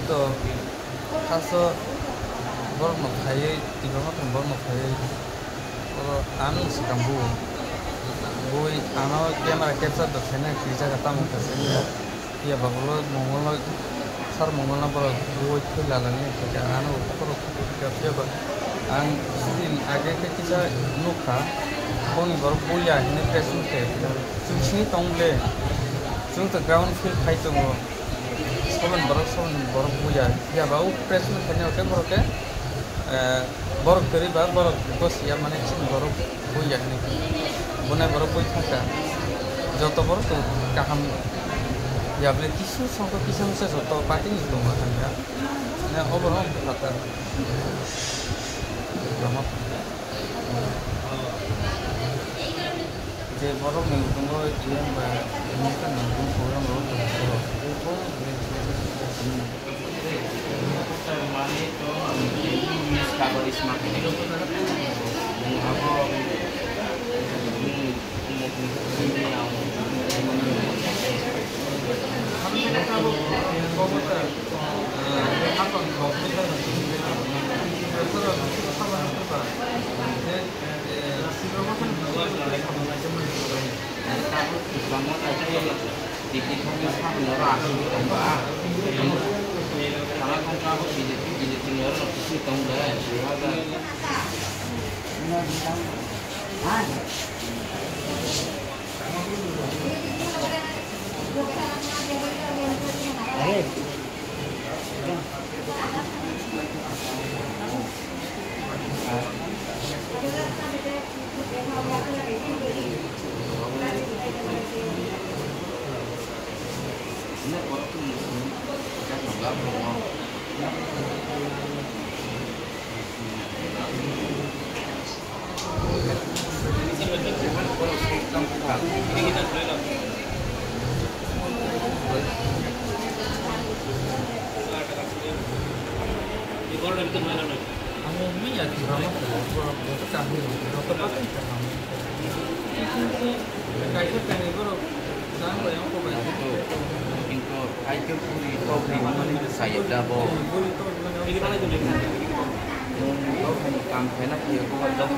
to kaso borok no khai tiba ma kan borok no khai oro ami sikambu boi ano camera capture to sene kisa kata mo kasi ya bagulo mongolo sar mongolna boro boi khila lani kaya ano poro kapya ba ang still age ke kisa nukha boni borok boi ya ne presun ke chung tongle chung to ground feel khai to soban borok boi ya ba u presun khanya ke borok ke borok keri ba borok bos ya mane chung borok boi ya ne bunai borok boi thaka joto borok to kaham ya beli tisu sangko pisang sesuatu pati itu makan ya nah obrol kata lama je borok minggu tunggu dia ini kan minggu pulang borok mani to metabolis makin itu apa saya double. Kampen aku kau dah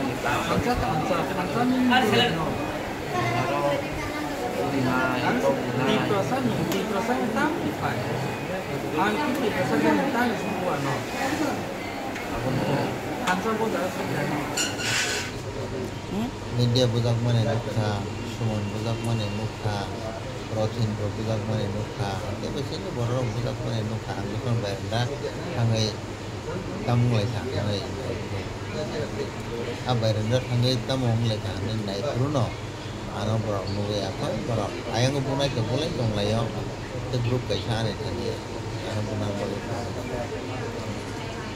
media budak mana nukha, suman budak mana nukha, protein budak mana nukha. Tapi sini borong budak mana nukha, bukan berenda, hangai tamu lagi hangai. Berenda hangai tamu lagi hangai naik turun. Ano borong nuge apa borong. Ayang ko punai ke boleh kong layo. Itu grup kaisa ni tadi. Ano punang boleh.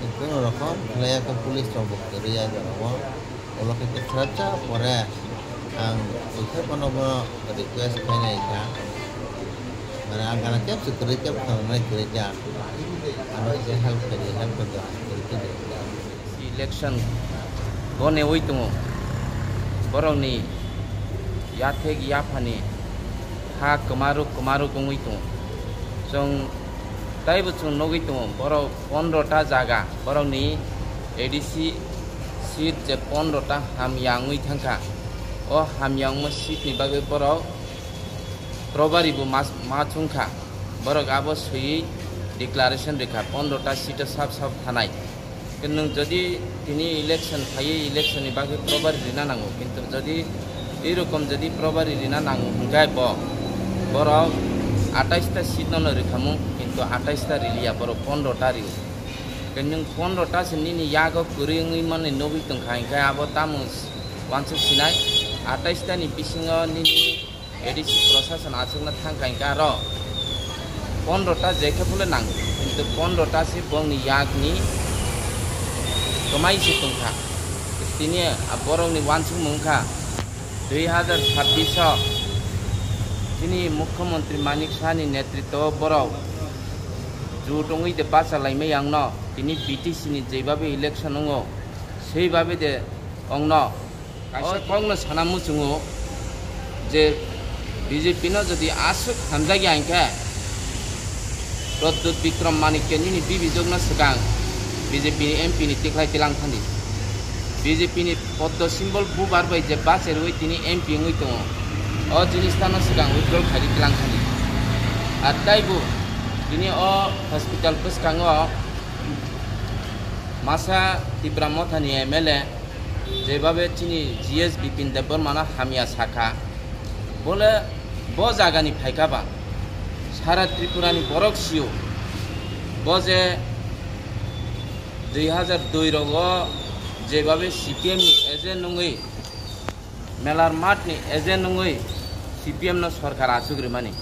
Itu orang layak ke polis coba kerja jalan. Kalau kita kerja, boleh. Ang itu penobo request kena ikan. Mana akan kerja security apa kerja. Ano itu help kerja. Election, gone woi tu, borong ni, ya thek ya pani, ha kemaru kongoi tu, song, tapi betul nogi tu, borong 15 jaga, borong ni, ADC seat je 15 ham yang woi thangka, oh ham yang seat ni bagai borong, probari bu macungka, borong abo sui declaration dekha 15 seat sab thanai. Kenung jadi ini election kaya election ni bagi probari rina nangu, kintu jadi irukom jadi probari rina nangu hinggai bo, borok 28 ta seat nono rekamu, kintu 28 ta rilia borok 15 ta riu, kenung 15 ta sini ni yago kuring iman ni nobi tungkai kaya abo tamus wansuk sinai, 28 ta ni bisingo ni edisi proses nasuk na tangkai karo, 15 ta jeka pula nangu, kintu 15 ta si bong ni yag ni Kemai situng kah, ini borong ni wansung mungkah, 2026 ini Mukhyamantree Manik Saha ni netritwa borong, jutongi de pasal lain yang no, ini BTC ni jebabe election ongo, sebabe de ongno, kongno sana musungo, je BJP no jadi asuk hamzagi angka, Pradut Vikram Manikya ni bibijokna segang BJP ni MP ni tiklai tilang thani BJP ni poddo symbol bubar bai je bacher oi tini MP ngoi tongo o jinis tano segang withdrawal khari tilang thani ataibu tini o hospital puskango masa Tibramothani MLA যেভাবে চিনি GS Bipin Debbarma হামিয়া শাখা বলে ব জায়গানি ফাইকাবা সারা ত্রিপুরানি বরক CO বজে 2002 রগ যেভাবে CPM নি এজে নঙ্গই মেলার মাঠনি এজে নঙ্গই CPM ন সরকার আসুগ্রি মানি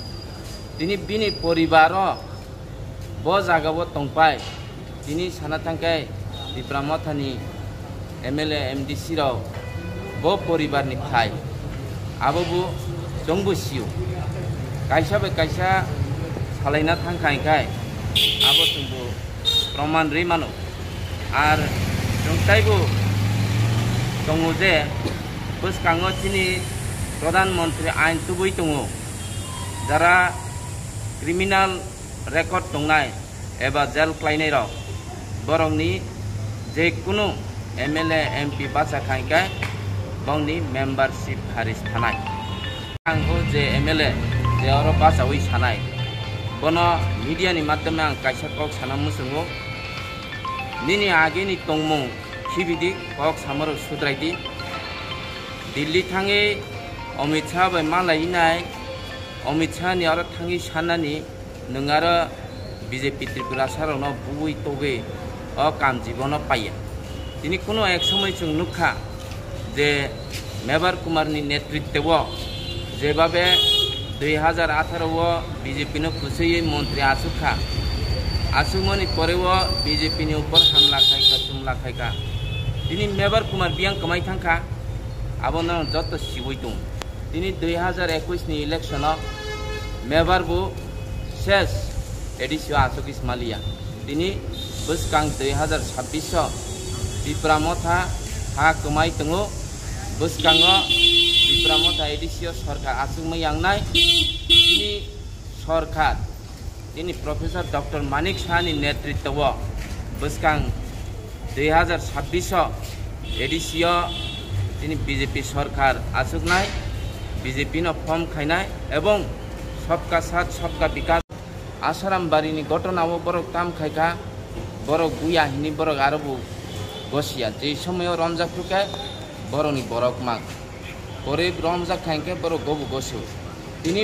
তিনি বিনি পরিবার ব জায়গাবো তংপাই তিনি সানা থাঙ্কাই Tibramothani MLA MDC raw bo poribar ni thai abo bu jongbu siu kaisa be kaisa salaina thangkai kai abo tungbu proman re mano ar jongtai bu tongu je buskango chini pradhan mantri ain tubui tongo jara criminal record tongnai eba jail klainai raw borongni je kuno MLA MP baca khai bongni membership haris thanai angho je MLA je oro baca oi sanai bono media ni madhyame ang kaisa kok sanam musungo nini age ni tongmung khibidi kok samaro sudraidi Delhi thangi Amit Shah bai malai nai Amit Shah ni oro thangi sanani nungara BJP Tripura sarono bui toge o kam jibono paiya তিনি কোনো এক সময় চুং নুখা যে মেবার কুমারনি নেতৃত্বে যেভাবে 2018 BJP no খুশিয়ে মন্ত্রী আসুখা আসুমনি পরেও BJP নি উপর হামলা খাইকা চুমলা খাইকা তিনি মেবার কুমার বিয়াং কমাই থাঙ্কা আবন যত সিবই দং তিনি 2021 নি ইলেকশন মেবার বু শেষ এডিসিও আসুকিস মালিয়া তিনি বসকাং 2026 Tipramotha ha kemai tengu buskango Tipramotha edisio sorkar asungmai yangnai ini sorkar ini Profesor Dr. Manik Shah ni netritwa buskang 2026 edisio ini BJP sorkar asugnai BJP no form khainai ebong sabka sath sabka bikas asaram bari ni gotona borok tam khaika borok guya hini borok arobu বসিয়া যে সময় রমজা ফুকায় বরনি বরক মাগ পরে রমজা খাইকে বড় গবু বসু তিনি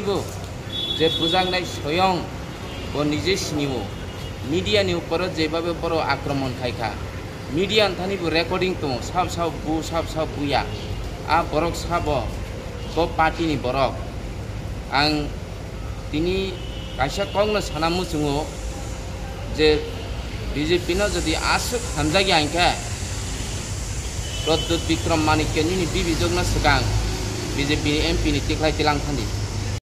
যে বুজাংনাই স্বয়ং ও নিজে সিনিব মিডিয়ানি উপর যেভাবে বড় আক্রমণ খাইকা মিডিয়া থানিবো রেকর্ডিং তো সব সব বুয়া আ বরক সাব ব পার্টিনি বরক আং তিনি কাইসা কংনো সানামু সুঙো যে BJP no যদি আসুক হামজাগি আইকা Pradut Vikram Manikya ni bibijokna segang BJP MP ni tiklai tilang thani